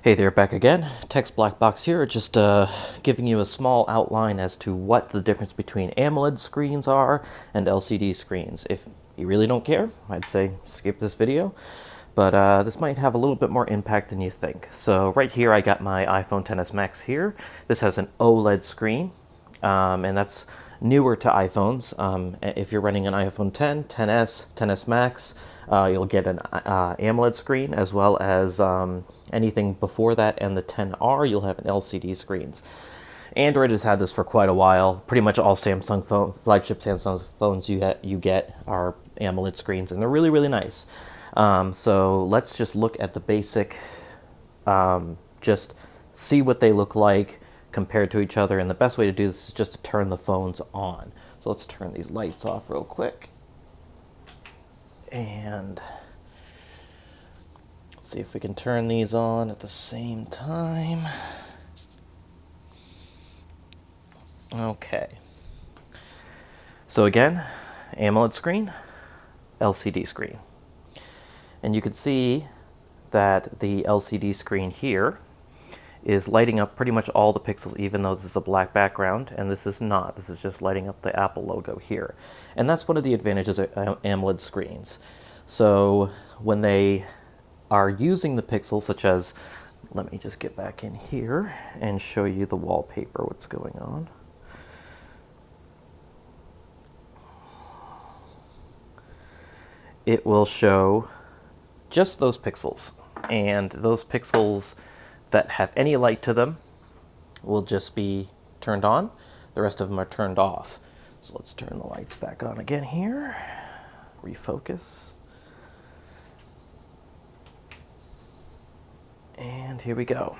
Hey there, back again. Text Black Box here, just giving you a small outline as to what the difference between AMOLED screens are and LCD screens. If you really don't care, I'd say skip this video, but this might have a little bit more impact than you think. So right here I got my iPhone XS Max here. This has an OLED screen, and that's newer to iPhones. If you're running an iPhone 10, 10s, 10s Max, you'll get an AMOLED screen, as well as anything before that, and the 10R, you'll have an LCD screens. Android has had this for quite a while. Pretty much all flagship Samsung phones you get are AMOLED screens, and they're really, really nice. So let's just look at the basic, just see what they look like compared to each other, and the best way to do this is just to turn the phones on. So let's turn these lights off real quick, and see if we can turn these on at the same time. Okay. So again, AMOLED screen, LCD screen. And you can see that the LCD screen here is lighting up pretty much all the pixels, even though this is a black background, and this is not. This is just lighting up the Apple logo here. And that's one of the advantages of AMOLED screens. So when they are using the pixels, such as, let me just get back in here and show you the wallpaper, what's going on. It will show just those pixels, and those pixels that have any light to them will just be turned on. The rest of them are turned off. So let's turn the lights back on again here. Refocus. And here we go.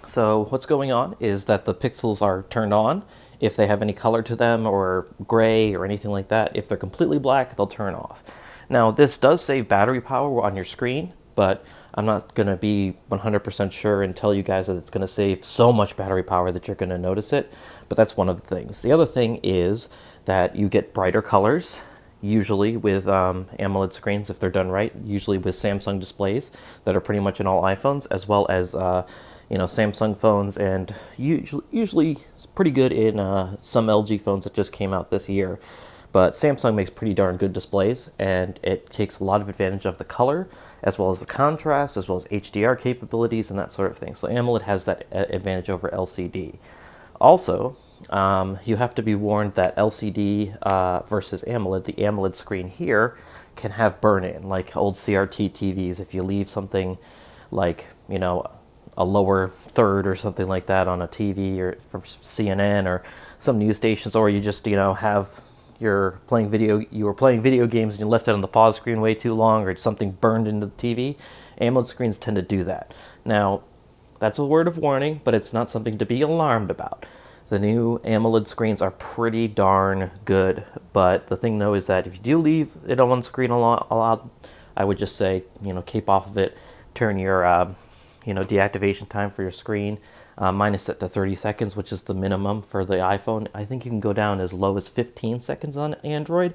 So what's going on is that the pixels are turned on if they have any color to them, or gray or anything like that. If they're completely black, they'll turn off. Now this does save battery power on your screen, but I'm not going to be 100% sure and tell you guys that it's going to save so much battery power that you're going to notice it, but that's one of the things. The other thing is that you get brighter colors, usually with AMOLED screens, if they're done right, usually with Samsung displays that are pretty much in all iPhones, as well as Samsung phones, and usually it's pretty good in some LG phones that just came out this year. But Samsung makes pretty darn good displays, and it takes a lot of advantage of the color, as well as the contrast, as well as HDR capabilities and that sort of thing. So AMOLED has that advantage over LCD. Also, you have to be warned that LCD versus AMOLED, the AMOLED screen here can have burn-in, like old CRT TVs. If you leave something like, a lower third or something like that on a TV, or from CNN or some news stations, or you just, have you were playing video games and you left it on the pause screen way too long, or something burned into the TV, AMOLED screens tend to do that. Now, that's a word of warning, but it's not something to be alarmed about. The new AMOLED screens are pretty darn good, but the thing though is that if you do leave it on one screen a lot, I would just say, keep off of it, turn your deactivation time for your screen. Mine is set to 30 seconds, which is the minimum for the iPhone. I think you can go down as low as 15 seconds on Android,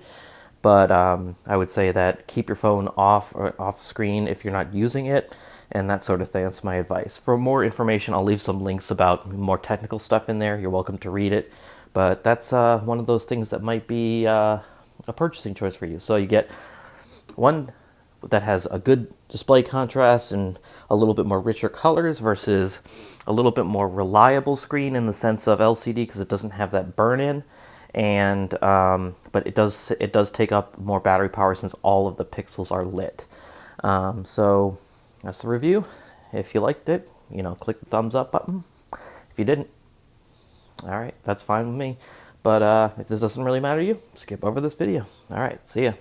but I would say that keep your phone off screen if you're not using it, and that sort of thing. That's my advice. For more information, I'll leave some links about more technical stuff in there. You're welcome to read it, but that's one of those things that might be a purchasing choice for you. So you get one that has a good display contrast and a little bit more richer colors, versus a little bit more reliable screen in the sense of LCD, because it doesn't have that burn-in, and but it does take up more battery power since all of the pixels are lit. So that's the review. If you liked it, click the thumbs up button. If you didn't, all right, that's fine with me. But if this doesn't really matter to you, skip over this video. All right, see ya.